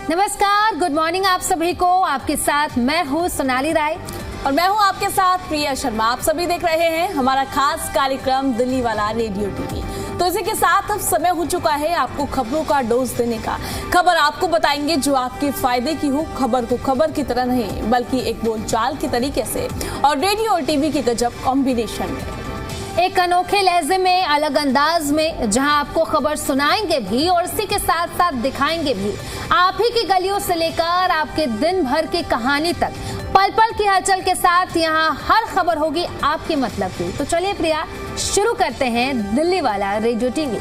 नमस्कार, good morning आप सभी को। आपके साथ मैं हूँ सोनाली राय और मैं हूँ आपके साथ प्रिया शर्मा। आप सभी देख रहे हैं हमारा खास कार्यक्रम दिल्ली वाला रेडियो टीवी। तो इसी के साथ अब समय हो चुका है आपको खबरों का डोज देने का। खबर आपको बताएंगे जो आपके फायदे की हो, खबर को खबर की तरह नहीं बल्कि एक बोलचाल के तरीके से, और रेडियो और टीवी के गजब कॉम्बिनेशन में, एक अनोखे लहजे में, अलग अंदाज में, जहां आपको खबर सुनाएंगे भी और इसी के साथ साथ दिखाएंगे भी। आप ही की गलियों से लेकर आपके दिन भर की कहानी तक, पल पल की हलचल के साथ यहां हर खबर होगी आपके मतलब की। तो चलिए प्रिया, शुरू करते हैं दिल्ली वाला रेडियो टीवी।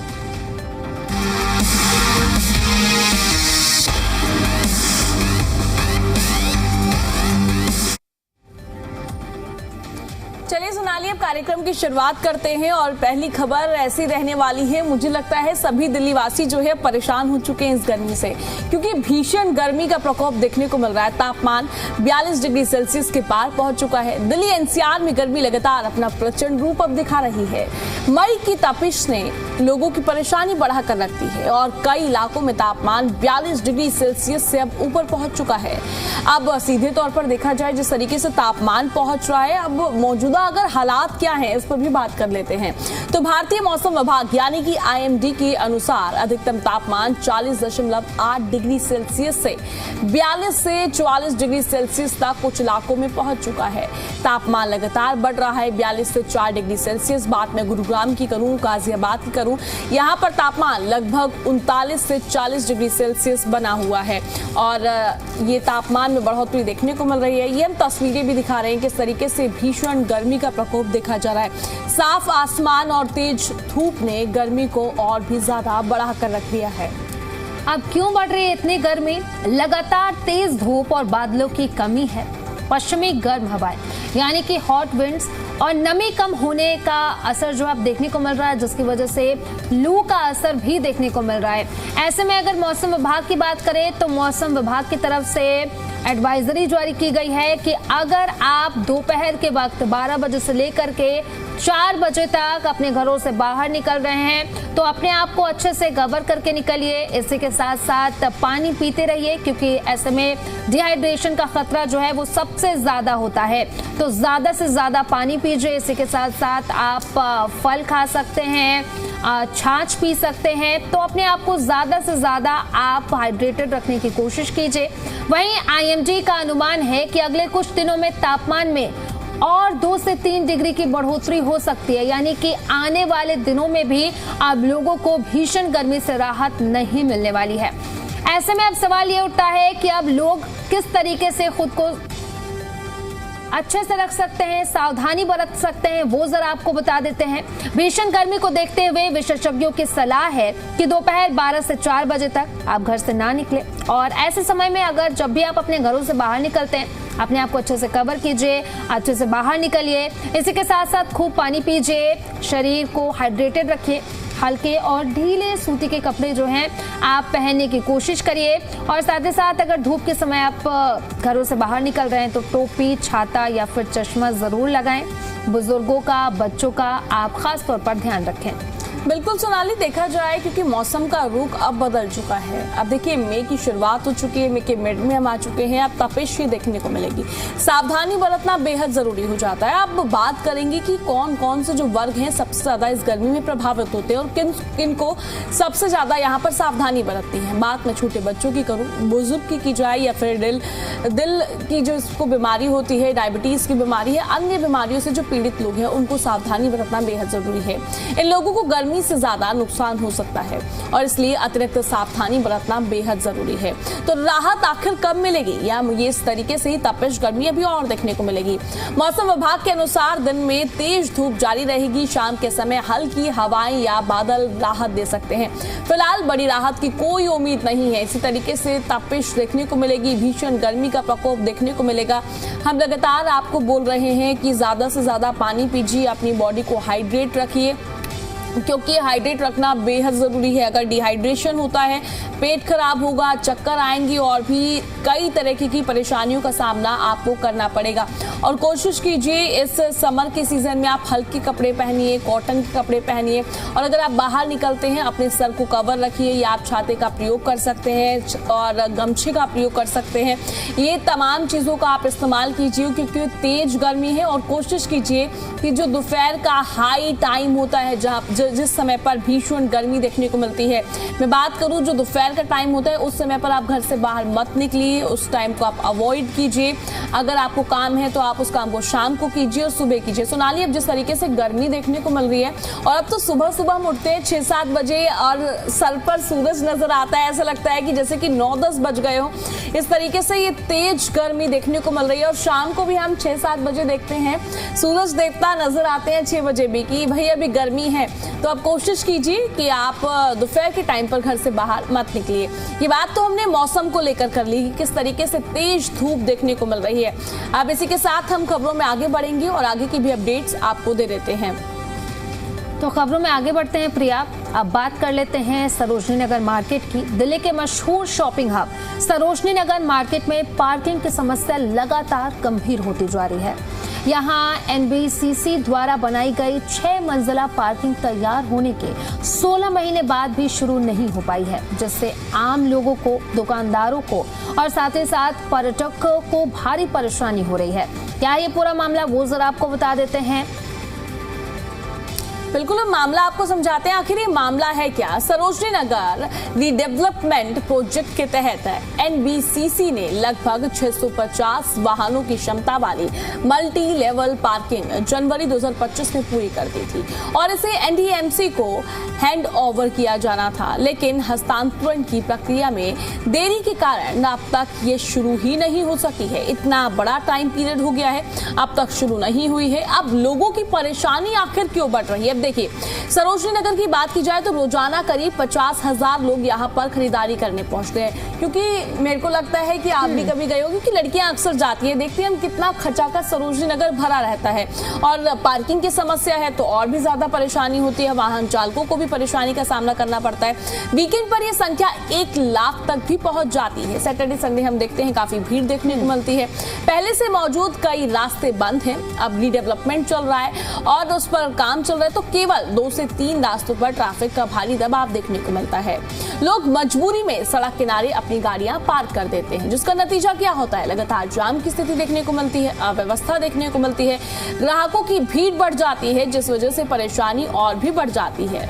चलिए सोनाली, अब कार्यक्रम की शुरुआत करते हैं और पहली खबर ऐसी रहने वाली है। मुझे लगता है सभी दिल्ली वासी जो है परेशान हो चुके हैं इस गर्मी से, क्योंकि भीषण गर्मी का प्रकोप देखने को मिल रहा है। तापमान 42 डिग्री सेल्सियस के पार पहुंच चुका है। दिल्ली एनसीआर में गर्मी लगातार अपना प्रचंड रूप अब दिखा रही है। मई की तपिश ने लोगों की परेशानी बढ़ाकर रख दी है और कई इलाकों में तापमान 42 डिग्री सेल्सियस से अब ऊपर पहुंच चुका है। अब सीधे तौर पर देखा जाए जिस तरीके से तापमान पहुंच रहा है, अब मौजूदा अगर हालात क्या हैं इस पर भी बात कर लेते हैं। तो भारतीय मौसम विभाग यानी कि आईएमडी के अनुसार अधिकतम तापमान 40.8 डिग्री सेल्सियस से 42 से 44 डिग्री सेल्सियस तक कुछ इलाकों में पहुंच चुका है। तापमान लगातार बढ़ रहा है 42 से 4 डिग्री सेल्सियस। बात मैं गुरुग्राम की करूं, गाजियाबाद की करूं, यहाँ पर तापमान लगभग 39 से 40 डिग्री सेल्सियस बना हुआ है और ये तापमान में बढ़ोतरी देखने को मिल रही है। ये हम तस्वीरें भी दिखा रहे हैं किस तरीके से भीषण गर्मी का प्रकोप देखा जा रहा है। साफ आसमान और तेज धूप ने गर्मी को और भी ज्यादा बढ़ा कर रख दिया है। अब क्यों बढ़ रही है इतनी गर्मी? लगातार तेज धूप और बादलों की कमी है। पश्चिमी गर्म हवाएं यानी कि हॉट विंड्स और नमी कम होने का असर जो आप देखने को मिल रहा है, जिसकी वजह से लू का असर भी देखने को मिल रहा है। ऐसे में अगर मौसम विभाग की बात करें तो मौसम विभाग की तरफ से एडवाइजरी जारी की गई है कि अगर आप दोपहर के वक्त 12 बजे से लेकर के 4 बजे तक अपने घरों से बाहर निकल रहे हैं तो अपने आप को अच्छे से कवर करके निकलिए। इसी के साथ साथ पानी पीते रहिए, क्योंकि ऐसे में डिहाइड्रेशन का खतरा जो है वो सबसे ज्यादा होता है। तो ज्यादा से ज्यादा पानी पीजिए। इसी के साथ साथ आप फल खा सकते हैं, छाछ पी सकते हैं। तो अपने आप को ज्यादा से ज्यादा आप हाइड्रेटेड रखने की कोशिश कीजिए। वहीं आईएमडी का अनुमान है कि अगले कुछ दिनों में तापमान में और 2 से 3 डिग्री की बढ़ोतरी हो सकती है, यानी कि आने वाले दिनों में भी अब लोगों को भीषण गर्मी से राहत नहीं मिलने वाली है। ऐसे में अब सवाल ये उठता है कि अब लोग किस तरीके से खुद को अच्छे से रख सकते हैं, सावधानी बरत सकते हैं, वो जरा आपको बता देते हैं। भीषण गर्मी को देखते हुए विशेषज्ञों की सलाह है कि दोपहर 12 से 4 बजे तक आप घर से ना निकले और ऐसे समय में अगर जब भी आप अपने घरों से बाहर निकलते हैं अपने आप को अच्छे से कवर कीजिए, अच्छे से बाहर निकलिए। इसी के साथ साथ खूब पानी पीजिए, शरीर को हाइड्रेटेड रखिए, हल्के और ढीले सूती के कपड़े जो हैं आप पहनने की कोशिश करिए। और साथ ही साथ अगर धूप के समय आप घरों से बाहर निकल रहे हैं तो टोपी, छाता या फिर चश्मा जरूर लगाएं। बुजुर्गों का, बच्चों का आप खास तौर पर ध्यान रखें। बिल्कुल सोनाली, देखा जाए क्योंकि मौसम का रुख अब बदल चुका है। अब देखिए मई की शुरुआत हो चुकी है, मई के मिड में हम आ चुके हैं। अब तपिश ही देखने को मिलेगी। सावधानी बरतना बेहद जरूरी हो जाता है। अब बात करेंगे कि कौन कौन से जो वर्ग हैं सबसे ज्यादा इस गर्मी में प्रभावित होते हैं और किन किन को सबसे ज्यादा यहाँ पर सावधानी बरतती है। बात मैं छोटे बच्चों की करूँ, बुजुर्ग की जाए या फिर दिल की जो इसको बीमारी होती है, डायबिटीज की बीमारी है, अन्य बीमारियों से जो पीड़ित लोग हैं उनको सावधानी बरतना बेहद जरूरी है। इन लोगों को गर्मी से ज्यादा नुकसान हो सकता है और इसलिए अतिरिक्त सावधानी बरतना बेहद जरूरी है। तो राहत आखिर कब मिलेगी, या ये इस तरीके से ही तपिश गर्मी अभी और देखने को मिलेगी। मौसम विभाग के अनुसार दिन में तेज धूप जारी रहेगी। शाम के समय हल्की हवाएं या बादल राहत दे सकते हैं। फिलहाल बड़ी राहत की कोई उम्मीद नहीं है। इसी तरीके से तपिश देखने को मिलेगी, भीषण गर्मी का प्रकोप देखने को मिलेगा। हम लगातार आपको बोल रहे हैं कि ज्यादा से ज्यादा पानी पीजिए, अपनी बॉडी को हाइड्रेट रखिए। क्योंकि हाइड्रेट रखना बेहद ज़रूरी है। अगर डिहाइड्रेशन होता है, पेट खराब होगा, चक्कर आएंगी और भी कई तरह की परेशानियों का सामना आपको करना पड़ेगा। और कोशिश कीजिए इस समर के सीजन में आप हल्के कपड़े पहनिए, कॉटन के कपड़े पहनिए, और अगर आप बाहर निकलते हैं अपने सर को कवर रखिए, या आप छाते का प्रयोग कर सकते हैं और गमछे का प्रयोग कर सकते हैं। ये तमाम चीज़ों का आप इस्तेमाल कीजिए, क्योंकि तेज गर्मी है। और कोशिश कीजिए कि जो दोपहर का हाई टाइम होता है, जिस समय पर भीषण गर्मी देखने को मिलती है, मैं बात करूं जो दोपहर का टाइम होता है, उस समय पर आप घर से बाहर मत निकलिए, उस टाइम को आप अवॉइड कीजिए। अगर आपको काम है तो आप उस काम को शाम को कीजिए और सुबह कीजिए। सोनाली, अब जिस तरीके से गर्मी देखने को मिल रही है, और अब तो सुबह सुबह हम उठते हैं 6-7 बजे और सर पर सूरज नजर आता है, ऐसा लगता है कि जैसे कि 9-10 बज गए हो। इस तरीके से ये तेज गर्मी देखने को मिल रही है। और शाम को भी हम 6-7 बजे देखते हैं सूरज देवता नजर आते हैं 6 बजे भी, कि भाई अभी गर्मी है। तो अब कोशिश कीजिए कि आप दोपहर के टाइम पर घर से बाहर मत निकलिए। ये बात तो हमने मौसम को लेकर कर ली कि किस तरीके से तेज धूप देखने को मिल रही है। अब इसी के साथ हम खबरों में आगे बढ़ेंगे और आगे की भी अपडेट्स आपको दे देते हैं। तो खबरों में आगे बढ़ते हैं प्रिया। अब बात कर लेते हैं सरोजनी नगर मार्केट की। दिल्ली के मशहूर shopping hub Sarojini Nagar market में पार्किंग की समस्या लगातार गंभीर होती जा रही है। यहाँ एनबीसीसी द्वारा बनाई गई 6 मंजिला पार्किंग तैयार होने के 16 महीने बाद भी शुरू नहीं हो पाई है, जिससे आम लोगों को, दुकानदारों को और साथ ही साथ पर्यटकों को भारी परेशानी हो रही है। क्या ये पूरा मामला, वो जरा आपको बता देते हैं। बिल्कुल, हम मामला आपको समझाते हैं। आखिर ये मामला है क्या। सरोजनी नगर रीडेवलपमेंट प्रोजेक्ट के तहत एनबीसीसी ने लगभग 650 वाहनों की क्षमता वाली मल्टी लेवल पार्किंग जनवरी 2025 में पूरी कर दी थी और इसे एनडीएमसी को हैंड ओवर किया जाना था, लेकिन हस्तांतरण की प्रक्रिया में देरी के कारण अब तक ये शुरू ही नहीं हो सकी है। इतना बड़ा टाइम पीरियड हो गया है, अब तक शुरू नहीं हुई है। अब लोगों की परेशानी आखिर क्यों बढ़ रही है। देखिए, सरोजनी नगर की बात की जाए तो रोजाना करीब 50,000 लोग यहाँ पर खरीदारी करने पहुंचते हैं। क्योंकि मेरे को लगता है कि आप भी कभी गए होंगे कि लड़कियां अक्सर जाती है, देखती हैं हम कितना खचाखच सरोजनी नगर भरा रहता है। और पार्किंग की समस्या है तो और भी ज्यादा परेशानी होती है, वाहन चालकों को भी परेशानी का सामना करना पड़ता है। वीकेंड पर यह संख्या 1 लाख तक भी पहुंच जाती है। सैटरडे संडे हम देखते हैं काफी भीड़ देखने को मिलती है। पहले से मौजूद कई रास्ते बंद हैं, अब रीडेवलपमेंट चल रहा है और उस पर काम चल रहा है, तो केवल 2 से 3 रास्तों पर ट्रैफिक का भारी दबाव देखने को मिलता है। लोग मजबूरी में सड़क किनारे अपनी गाड़ियां पार्क कर देते हैं, जिसका नतीजा क्या होता है, लगातार जाम की स्थिति देखने को मिलती है, अव्यवस्था देखने को मिलती है, ग्राहकों की भीड़ बढ़ जाती है, जिस वजह से परेशानी और भी बढ़ जाती है।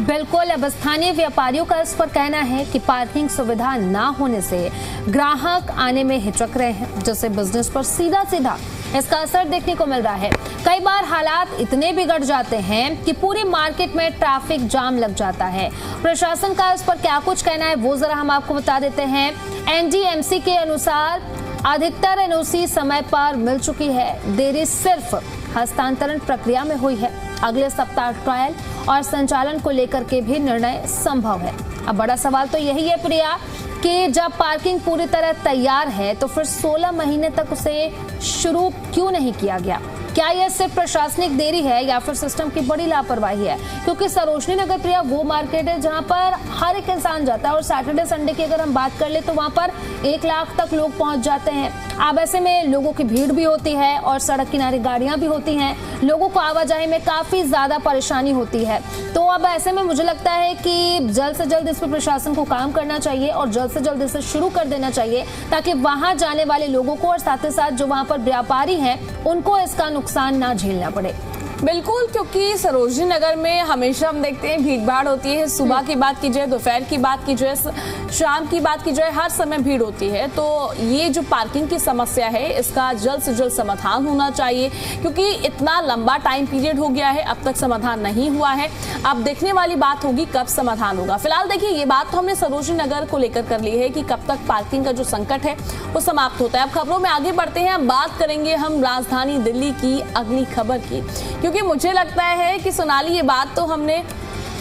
बिल्कुल, अब स्थानीय व्यापारियों का इस पर कहना है कि पार्किंग सुविधा ना होने से ग्राहक आने में हिचक रहे हैं, जिससे बिजनेस पर सीधा सीधा इसका असर देखने को मिल रहा है। कई बार हालात इतने बिगड़ जाते हैं कि पूरी मार्केट में ट्रैफिक जाम लग जाता है। प्रशासन का इस पर क्या कुछ कहना है, वो जरा हम आपको बता देते हैं। एनडीएमसी के अनुसार अधिकतर एनओसी समय पर मिल चुकी है, देरी सिर्फ हस्तांतरण प्रक्रिया में हुई है। अगले सप्ताह ट्रायल और संचालन को लेकर के भी निर्णय संभव है। अब बड़ा सवाल तो यही है प्रिया कि जब पार्किंग पूरी तरह तैयार है तो फिर 16 महीने तक उसे शुरू क्यों नहीं किया गया। क्या यह सिर्फ प्रशासनिक देरी है या फिर सिस्टम की बड़ी लापरवाही है, क्योंकि सरोजनी नगर प्रिया वो मार्केट है जहां पर हर एक इंसान जाता है और सैटरडे संडे की अगर हम बात कर ले तो वहां पर 1 लाख तक लोग पहुंच जाते हैं। अब ऐसे में लोगों की भीड़ भी होती है और सड़क किनारे गाड़ियां भी होती हैं, लोगों को आवाजाही में काफी ज्यादा परेशानी होती है। तो अब ऐसे में मुझे लगता है कि जल्द से जल्द इस पर प्रशासन को काम करना चाहिए और जल्द से जल्द इसे शुरू कर देना चाहिए, ताकि वहां जाने वाले लोगों को और साथ ही साथ जो वहां पर व्यापारी हैं उनको इसका नुकसान ना झेलना पड़े। बिल्कुल, क्योंकि सरोजनी नगर में हमेशा हम देखते हैं भीड़ भाड़ होती है। सुबह की बात की जाए, दोपहर की बात की जाए, शाम की बात की जाए, हर समय भीड़ होती है। तो ये जो पार्किंग की समस्या है इसका जल्द से जल्द समाधान होना चाहिए, क्योंकि इतना लंबा टाइम पीरियड हो गया है, अब तक समाधान नहीं हुआ है। अब देखने वाली बात होगी कब समाधान होगा। फिलहाल देखिए, ये बात तो हमने सरोजनी नगर को लेकर कर ली है कि कब तक पार्किंग का जो संकट है वो समाप्त होता है। अब खबरों में आगे बढ़ते हैं। अब बात करेंगे हम राजधानी दिल्ली की अगली खबर की, क्योंकि मुझे लगता है कि सोनाली, ये बात तो हमने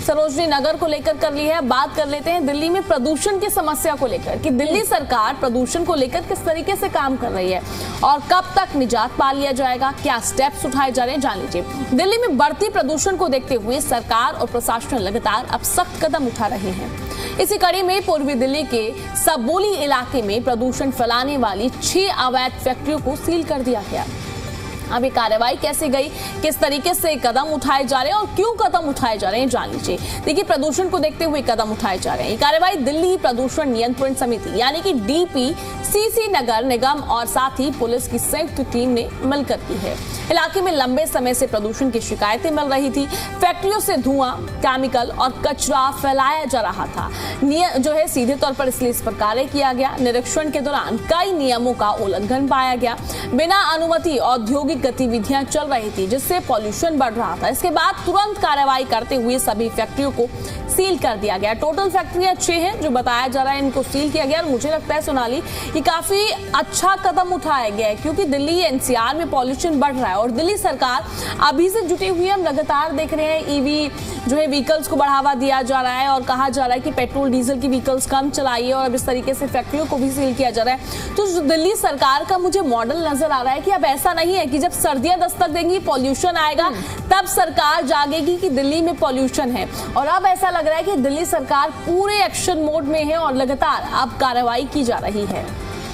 सरोजनी नगर को लेकर कर ली है। बात कर लेते हैं दिल्ली में प्रदूषण की समस्या को लेकर कि दिल्ली सरकार प्रदूषण को लेकर किस तरीके से काम कर रही है और कब तक निजात पा लिया जाएगा, क्या स्टेप्स उठाए जा रहे हैं, जान लीजिए। दिल्ली में बढ़ती प्रदूषण को देखते हुए सरकार और प्रशासन लगातार अब सख्त कदम उठा रहे हैं। इसी कड़ी में पूर्वी दिल्ली के सबोली इलाके में प्रदूषण फैलाने वाली 6 अवैध फैक्ट्रियों को सील कर दिया गया। अब ये कार्रवाई कैसे गई, किस तरीके से कदम उठाए जा रहे हैं और क्यों कदम उठाए जा रहे हैं, जान लीजिए। देखिए, प्रदूषण को देखते हुए कदम उठाए जा रहे हैं। ये कार्रवाई दिल्ली प्रदूषण नियंत्रण समिति यानी कि DPCC नगर निगम और साथ ही पुलिस की संयुक्त टीम ने मिलकर की है। इलाके में लंबे समय से प्रदूषण की शिकायतें मिल रही थी। फैक्ट्रियों से धुआं, केमिकल और कचरा फैलाया जा रहा था। जो है सीधे तौर पर इसलिए इस पर कार्य किया गया। निरीक्षण के दौरान कई नियमों का उल्लंघन पाया गया। बिना अनुमति औद्योगिक गतिविधियां चल रही थी, जिससे पॉल्यूशन बढ़ रहा था। इसके बाद तुरंत कार्रवाई करते हुए सभी फैक्ट्रियों को सील कर दिया गया। टोटल फैक्ट्रियां 6 हैं जो बताया जा रहा है, इनको सील किया गया। और मुझे लगता है सोनाली, ये काफी अच्छा कदम उठाया गया है क्योंकि दिल्ली NCR में पॉल्यूशन बढ़ रहा है और दिल्ली सरकार अभी से जुटी हुई है। हम लगातार देख रहे हैं EV जो है व्हीकल्स को बढ़ावा दिया जा रहा है और कहा जा रहा है कि पेट्रोल डीजल की व्हीकल्स कम चलाइए और अब इस तरीके से फैक्ट्रियों को भी सील किया जा रहा है। तो दिल्ली सरकार का मुझे मॉडल नजर आ रहा है कि अब ऐसा नहीं है कि जब सर्दियां दस्तक देंगी, पॉल्यूशन आएगा, तब सरकार जागेगी कि दिल्ली में पॉल्यूशन है। और अब ऐसा लग रहा है कि दिल्ली सरकार पूरे एक्शन मोड में है और लगातार अब कार्रवाई की जा रही है।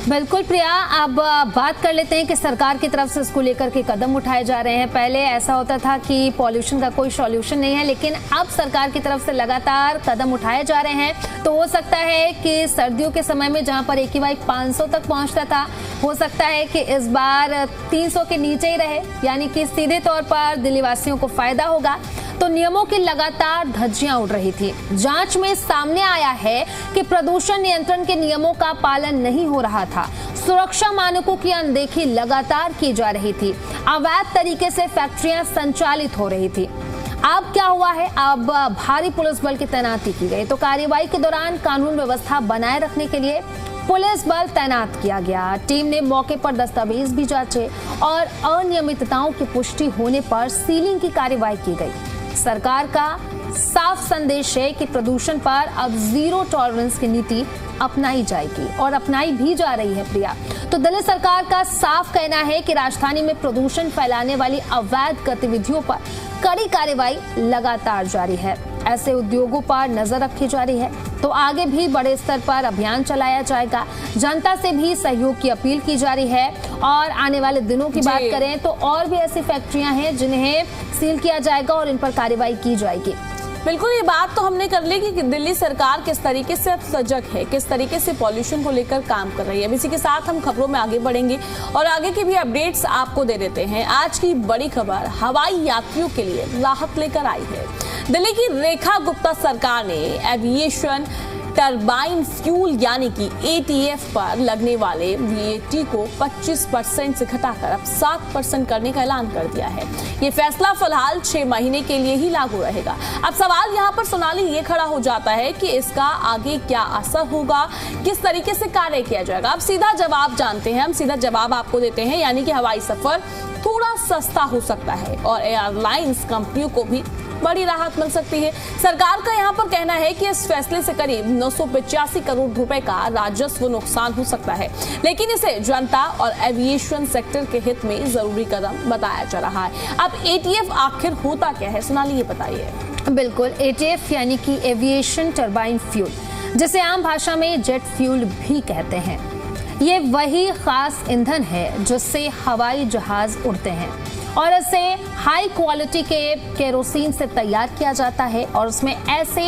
बिल्कुल प्रिया, अब बात कर लेते हैं कि सरकार की तरफ से इसको लेकर के कदम उठाए जा रहे हैं। पहले ऐसा होता था कि पॉल्यूशन का कोई सॉल्यूशन नहीं है, लेकिन अब सरकार की तरफ से लगातार कदम उठाए जा रहे हैं। तो हो सकता है कि सर्दियों के समय में जहां पर AQI 500 तक पहुंचता था, हो सकता है कि इस बार 300 के नीचे ही रहे, यानी कि सीधे तौर पर दिल्ली वासियों को फायदा होगा। तो नियमों की लगातार धज्जियां उड़ रही थी। जांच में सामने आया है कि प्रदूषण नियंत्रण के नियमों का पालन नहीं हो रहा था। सुरक्षा मानकों की अनदेखी लगातार की जा रही थी। अवैध तरीके से फैक्ट्रियां संचालित हो रही थी। अब क्या हुआ है, अब भारी पुलिस बल की तैनाती की गई। तो कार्रवाई के दौरान कानून व्यवस्था बनाए रखने के लिए पुलिस बल तैनात किया गया। टीम ने मौके पर दस्तावेज भी जांचे और अनियमितताओं की पुष्टि होने पर सीलिंग की कार्रवाई की गई। सरकार का साफ संदेश है कि प्रदूषण पर अब जीरो टॉलरेंस की नीति अपनाई जाएगी और अपनाई भी जा रही है प्रिया। तो दिल्ली सरकार का साफ कहना है कि राजधानी में प्रदूषण फैलाने वाली अवैध गतिविधियों पर कड़ी कार्रवाई लगातार जारी है। ऐसे उद्योगों पर नजर रखी जा रही है। तो आगे भी बड़े स्तर पर अभियान चलाया जाएगा। जनता से भी सहयोग की अपील की जा रही है और आने वाले दिनों की बात करें तो और भी ऐसी फैक्ट्रियां हैं जिन्हें सील किया जाएगा और इन पर कार्रवाई की जाएगी। बिल्कुल, ये बात तो हमने कर ली कि दिल्ली सरकार किस तरीके से अब सजग है, किस तरीके से पॉल्यूशन को लेकर काम कर रही है। इसी के साथ हम खबरों में आगे बढ़ेंगे और आगे की भी अपडेट्स आपको दे देते हैं। आज की बड़ी खबर हवाई यात्रियों के लिए राहत लेकर आई है। दिल्ली की रेखा गुप्ता सरकार ने एविएशन टरबाइन फ्यूल यानी कि ATF पर लगने वाले VAT को 25% से घटाकर अब 7% करने का ऐलान कर दिया है। ये फैसला फिलहाल 6 महीने के लिए ही लागू रहेगा। अब सवाल यहाँ पर सोनाली ये खड़ा हो जाता है कि इसका आगे क्या असर होगा, किस तरीके से कार्य किया जाएगा। अब सीधा जवाब जानते हैं, हम सीधा जवाब आपको देते हैं, यानी कि हवाई सफर थोड़ा सस्ता हो सकता है और एयरलाइंस कंपनियों को भी बड़ी राहत मिल सकती है। सरकार का यहाँ पर कहना है कि इस फैसले से करीब 985 करोड़ रुपए का राजस्व नुकसान हो सकता है, लेकिन इसे जनता और एविएशन सेक्टर के हित में जरूरी कदम बताया जा रहा है। अब ATF आखिर होता क्या है, सोनाली ये बताइए। बिल्कुल, ATF यानी कि एविएशन टरबाइन फ्यूल, जिसे आम भाषा में जेट फ्यूल भी कहते हैं। ये वही खास ईंधन है जिससे हवाई जहाज उड़ते हैं और इसे हाई क्वालिटी के केरोसिन से तैयार किया जाता है और उसमें ऐसे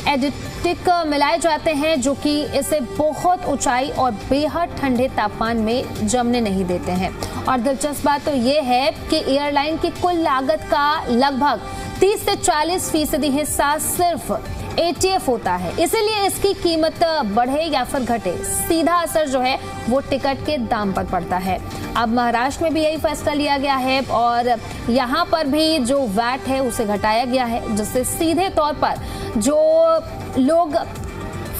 एडिटिक मिलाए जाते हैं जो कि इसे बहुत ऊंचाई और बेहद ठंडे तापमान में जमने नहीं देते हैं। और दिलचस्प बात तो ये है कि एयरलाइन की कुल लागत का लगभग 30 से 40% हिस्सा सिर्फ ATF होता है। इसीलिए इसकी कीमत बढ़े या फिर घटे, सीधा असर जो है वो टिकट के दाम पर पड़ता है। अब महाराष्ट्र में भी यही फैसला लिया गया है और यहाँ पर भी जो वैट है उसे घटाया गया है, जिससे सीधे तौर पर जो लोग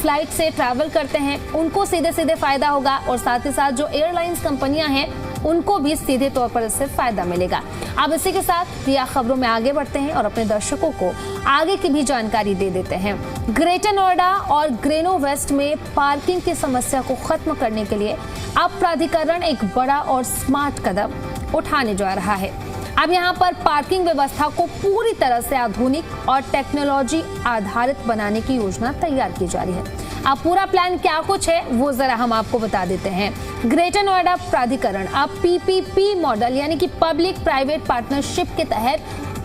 फ्लाइट से ट्रैवल करते हैं उनको सीधे सीधे फायदा होगा और साथ ही साथ जो एयरलाइंस कंपनियां हैं उनको भी सीधे तौर पर इससे फायदा मिलेगा। अब इसी के साथ प्रिया खबरों में आगे बढ़ते हैं और अपने दर्शकों को आगे की भी जानकारी दे देते हैं। ग्रेटर नोएडा और ग्रेनो वेस्ट में पार्किंग की समस्या को खत्म करने के लिए अब प्राधिकरण एक बड़ा और स्मार्ट कदम उठाने जा रहा है। अब यहाँ पर पार्किंग व्यवस्था को पूरी तरह से आधुनिक और टेक्नोलॉजी आधारित बनाने की योजना तैयार की जा रही है। अब पूरा प्लान क्या कुछ है वो जरा हम आपको बता देते हैं। ग्रेटर नोएडा प्राधिकरण अब पीपीपी मॉडल यानी कि पब्लिक प्राइवेट पार्टनरशिप के तहत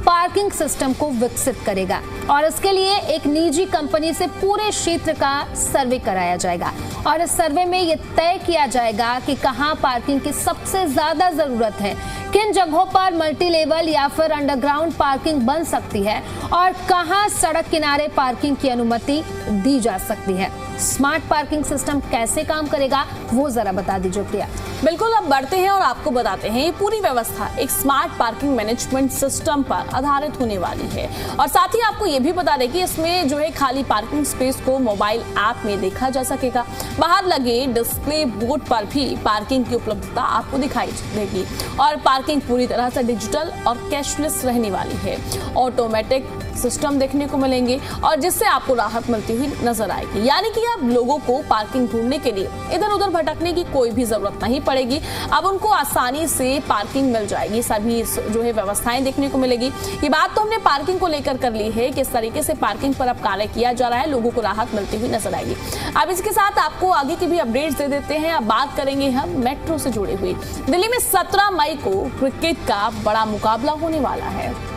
पार्किंग सिस्टम को विकसित करेगा और इसके लिए एक निजी कंपनी से पूरे क्षेत्र का सर्वे कराया जाएगा और इस सर्वे में ये तय किया जाएगा कि कहां पार्किंग की सबसे ज्यादा जरूरत है, किन जगहों पर मल्टी लेवल या फिर अंडरग्राउंड पार्किंग बन सकती है और कहां सड़क किनारे पार्किंग की अनुमति दी जा सकती है। स्मार्ट पार्किंग सिस्टम कैसे काम करेगा वो जरा बता दीजिए प्रिया। बिल्कुल, अब बढ़ते हैं और आपको बताते हैं ये पूरी व्यवस्था एक स्मार्ट पार्किंग मैनेजमेंट सिस्टम पर आधारित होने वाली है और साथ ही आपको ये भी बता दें कि इसमें जो है खाली पार्किंग स्पेस को मोबाइल ऐप में देखा जा सकेगा। बाहर लगे डिस्प्ले बोर्ड पर भी पार्किंग की उपलब्धता आपको दिखाई देगी और पार्किंग पूरी तरह से डिजिटल और कैशलेस रहने वाली है। ऑटोमेटिक सिस्टम देखने को मिलेंगे और जिससे आपको राहत मिलती हुई नजर आएगी, यानी कि अब लोगों को पार्किंग ढूंढने के लिए इधर उधर भटकने की कोई भी जरूरत नहीं पड़ेगी। अब उनको आसानी से पार्किंग मिल जाएगी, सभी जो है व्यवस्थाएं देखने को मिलेगी। ये बात तो हमने पार्किंग को लेकर कर ली है, किस तरीके से पार्किंग पर अब कार्य किया जा रहा है, लोगों को राहत मिलती हुई नजर आएगी। अब इसके साथ आपको आगे की भी अपडेट्स दे देते हैं। अब बात करेंगे हम मेट्रो से जुड़ी हुई। दिल्ली में 17 मई को क्रिकेट का बड़ा मुकाबला होने वाला है।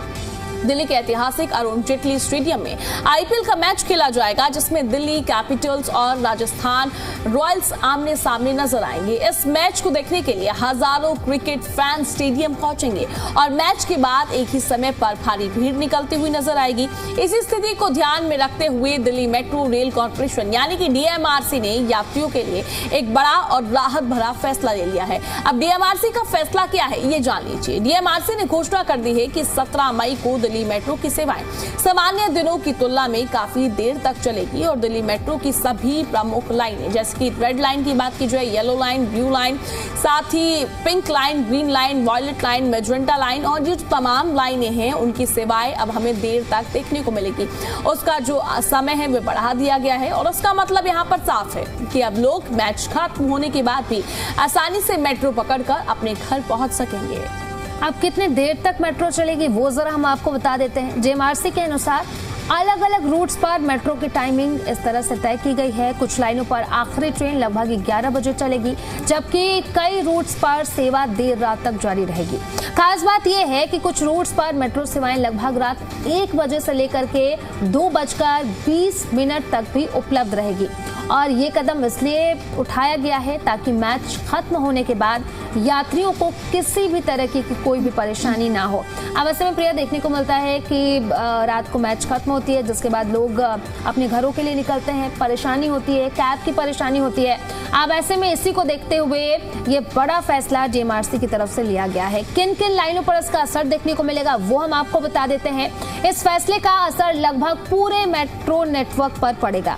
दिल्ली के ऐतिहासिक अरुण जेटली स्टेडियम में आईपीएल का मैच खेला जाएगा जिसमें दिल्ली कैपिटल्स और राजस्थान रॉयल्स आमने सामने नजर आएंगे। इस मैच को देखने के लिए हजारों क्रिकेट फैन स्टेडियम पहुंचेंगे और मैच के बाद एक ही समय पर भारी भीड़ निकलती हुई नजर आएगी। इसी स्थिति को ध्यान में रखते हुए दिल्ली मेट्रो रेल कॉर्पोरेशन यानी कि डीएमआरसी ने यात्रियों के लिए एक बड़ा और राहत भरा फैसला ले लिया है। अब डीएमआरसी का फैसला क्या है ये जान लीजिए। डीएमआरसी ने घोषणा कर दी है कि 17 मई को दिल्ली मेट्रो की सेवाएं सामान्य दिनों की तुलना में काफी देर तक चलेगी और दिल्ली मेट्रो की सभी प्रमुख लाइनें जैसे कि रेड लाइन की बात की जाए, येलो लाइन, ब्लू लाइन, साथ ही pink line, green line, violet line, magenta line और जो तमाम लाइनें हैं उनकी सेवाएं अब हमें देर तक देखने को मिलेगी। उसका जो समय है वह बढ़ा दिया गया है और उसका मतलब यहाँ पर साफ है कि अब लोग मैच खत्म होने के बाद भी आसानी से मेट्रो पकड़कर अपने घर पहुंच सकेंगे। अब कितने देर तक मेट्रो चलेगी वो जरा हम आपको बता देते हैं। जेएमआरसी के अनुसार अलग अलग रूट्स पर मेट्रो की टाइमिंग इस तरह से तय की गई है। कुछ लाइनों पर आखिरी ट्रेन लगभग 11 बजे चलेगी जबकि कई रूट्स पर सेवा देर रात तक जारी रहेगी। खास बात यह है कि कुछ रूट्स पर मेट्रो सेवाएं लगभग रात 1 बजे से लेकर के 2:20 तक भी उपलब्ध रहेगी और ये कदम इसलिए उठाया गया है ताकि मैच खत्म होने के बाद यात्रियों को किसी भी तरह की कोई भी परेशानी ना हो। अब ऐसे में प्रिया देखने को मिलता है कि रात को मैच खत्म होती है जिसके बाद लोग अपने घरों के लिए निकलते हैं, परेशानी होती है, कैब की परेशानी होती है। अब ऐसे में इसी को देखते हुए ये बड़ा फैसला डीएमआरसी की तरफ से लिया गया है। किन किन लाइनों पर इसका असर देखने को मिलेगा वो हम आपको बता देते हैं। इस फैसले का असर लगभग पूरे मेट्रो नेटवर्क पर पड़ेगा।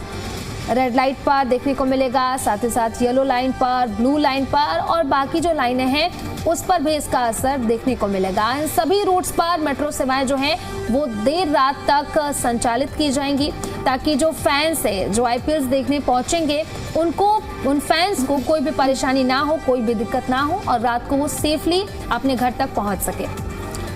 रेड लाइट पर देखने को मिलेगा, साथ ही साथ येलो लाइन पर, ब्लू लाइन पर और बाकी जो लाइनें हैं उस पर भी इसका असर देखने को मिलेगा। इन सभी रूट्स पर मेट्रो सेवाएं जो हैं वो देर रात तक संचालित की जाएंगी ताकि जो फैंस है जो आईपीएल देखने पहुंचेंगे उन फैंस को कोई भी परेशानी ना हो, कोई भी दिक्कत ना हो और रात को वो सेफली अपने घर तक पहुंच सके।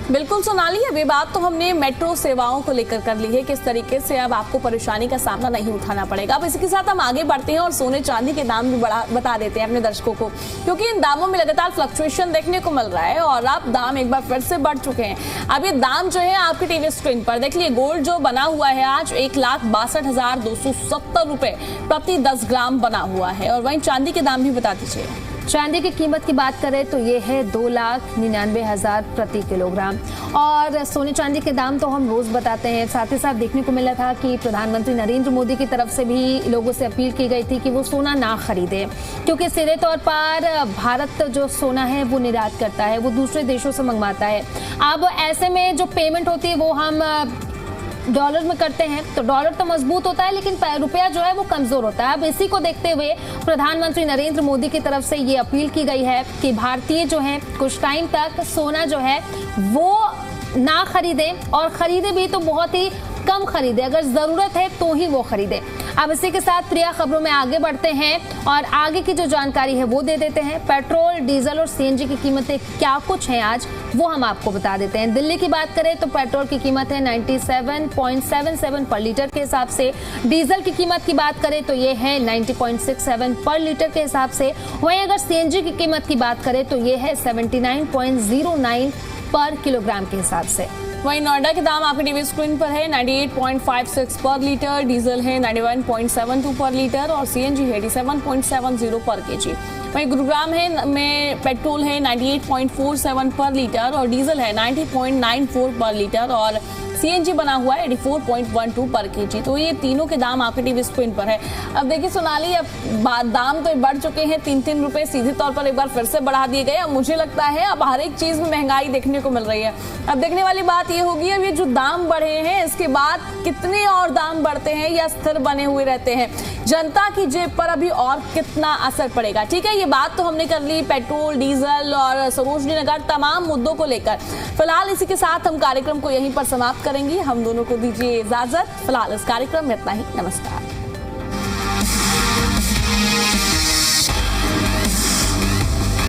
बिल्कुल सोनाली, अब ये बात तो हमने मेट्रो सेवाओं को लेकर कर ली है, किस तरीके से अब आपको परेशानी का सामना नहीं उठाना पड़ेगा। अब इसके साथ हम आगे बढ़ते हैं और सोने चांदी के दाम भी बता देते हैं अपने दर्शकों को, क्योंकि इन दामों में लगातार फ्लक्चुएशन देखने को मिल रहा है और अब दाम एक बार फिर से बढ़ चुके हैं। अब ये दाम जो है आपके टीवी स्क्रीन पर देख लिए। गोल्ड जो बना हुआ है आज 1,62,270 रुपए प्रति 10 ग्राम बना हुआ है और वहीं चांदी के दाम भी बता दीजिए। चांदी की कीमत की बात करें तो ये है 2,99,000 प्रति किलोग्राम और सोने चांदी के दाम तो हम रोज बताते हैं। साथ ही साथ देखने को मिला था कि प्रधानमंत्री नरेंद्र मोदी की तरफ से भी लोगों से अपील की गई थी कि वो सोना ना खरीदे क्योंकि सीधे तौर पर भारत जो सोना है वो निर्यात करता है, वो दूसरे देशों से मंगवाता है। अब ऐसे में जो पेमेंट होती है वो हम डॉलर में करते हैं तो डॉलर तो मजबूत होता है, लेकिन रुपया जो है वो कमजोर होता है। अब इसी को देखते हुए प्रधानमंत्री नरेंद्र मोदी की तरफ से ये अपील की गई है कि भारतीय जो है कुछ टाइम तक सोना जो है वो ना खरीदे, और खरीदे भी तो बहुत ही कम खरीदे, अगर जरूरत है तो ही वो खरीदे। अब इसी के साथ प्रिया खबरों में आगे बढ़ते हैं और आगे की जो जानकारी है वो दे देते हैं। पेट्रोल, डीजल और सीएनजी की कीमतें क्या कुछ हैं आज वो हम आपको बता देते हैं। दिल्ली की बात करें तो पेट्रोल की कीमत है 97.77 पर लीटर के हिसाब से। डीजल की कीमत की बात करें तो ये है 90.67 पर लीटर के हिसाब से। वहीं अगर सीएनजी की कीमत की बात करें तो ये है 79.09 पर किलोग्राम के हिसाब से। वहीं नोएडा के दाम आपके टीवी स्क्रीन पर है 98.56 पर लीटर, डीजल है 91.72 पर लीटर और सीएनजी है 87.70 पर केजी। वहीं गुरुग्राम है में पेट्रोल है 98.47 पर लीटर और डीजल है 90.94 पर लीटर और सीएनजी बना हुआ है 84.12 पर केजी। तो ये तीनों के दाम आपके टीवी स्क्रीन पर है। अब देखिए सोनाली, अब दाम तो बढ़ चुके हैं, 3-3 रुपए सीधे तौर पर एक बार फिर से बढ़ा दिए गए। अब मुझे लगता है अब हर एक चीज में महंगाई देखने को मिल रही है। अब देखने वाली बात ये होगी अब ये जो दाम बढ़े हैं इसके बाद कितने और दाम बढ़ते हैं या स्थिर बने हुए रहते हैं, जनता की जेब पर अभी और कितना असर पड़ेगा। ठीक है, ये बात तो हमने कर ली पेट्रोल, डीजल और सरोजनी नगर तमाम मुद्दों को लेकर। फिलहाल इसी के साथ हम कार्यक्रम को यहीं पर समाप्त करेंगे। हम दोनों को दीजिए इजाजत। फिलहाल इस कार्यक्रम में इतना ही। नमस्कार।